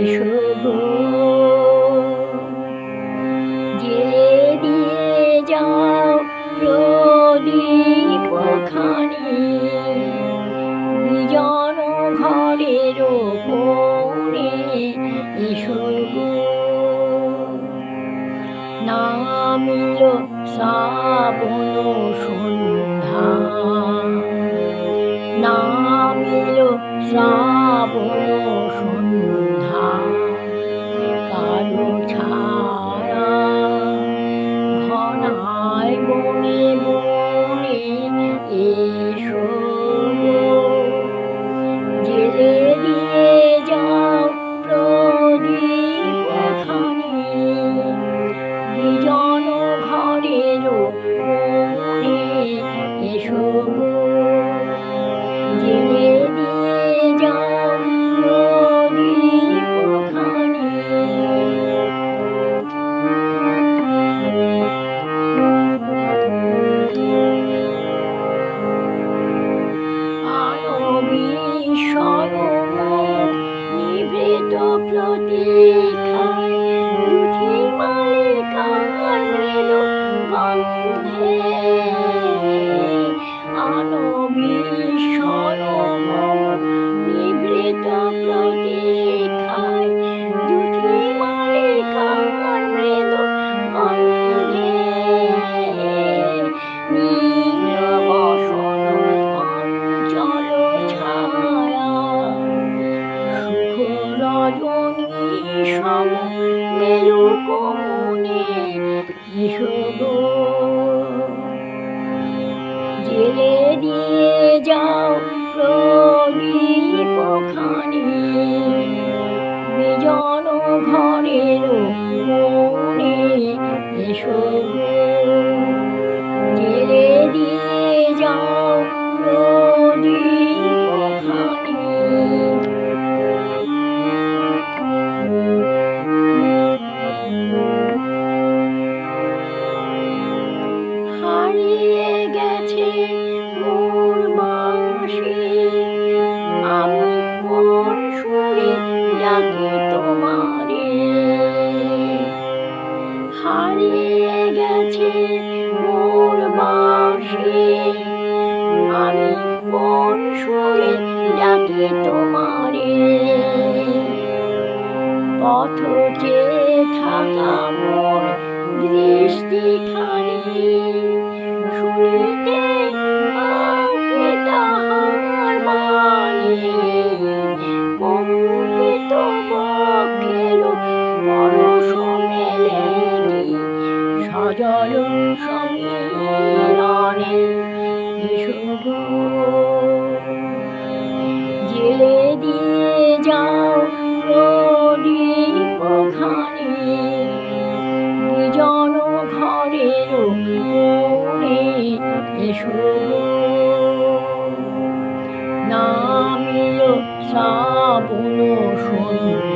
এসো গো জেলে দিয়ে যাও প্রদীপ খানি, বিজন ঘরের কোণে এসো গো। নামিল শ্রাবণ সন্ধ্যা, নামিল শ্রাবণ সন্ধ্যা, কালো ছায়া ঘনায় বনে বনে এসো গো। জেলে দিয়ে যাও প্রদীপ খানি, বিজন ঘরের কোণে এসো গো। জেলে দিয়ে যাও প্রদীপ খানি। আনবিস্ময় নিভৃত প্রতীক্ষায় জুথি মালিকার মৃদু গন্ধে। আনবিস্ময় নিভৃত প্রতীক্ষায় জুথি মালিকার মৃদু গন্ধে। নীল বসন অঞ্চল ছায়া, সুখ রজনী সম মেরু কমনে এসো গো। জেলে দিয়ে যাও প্রদীপ খানি, বিজন ঘরের কোণে এসো গো। জেলে দিয়ে যাও প্রদীপ খানি। হারিয়ে গেছে মোর বাঁশি, আমি কোন সুরে ডাকি তোমারে। হারিয়ে গেছে মোর বাঁশি, আমি কোন সুরে ডাকি তোমারে। পথ চেয়ে থাকা মোর দৃষ্টিখানি, শুনিতে পাবে তাহার বাণী। কম্পিত বক্ষের পরশ মেলেনি সজল সমীরণে এসো গো। জেলে দিয়ে যাও প্রদীপ খানি, বিজন ঘরের কোণে এসো গো। নামিল শ্রাবণ সন্ধ্যা,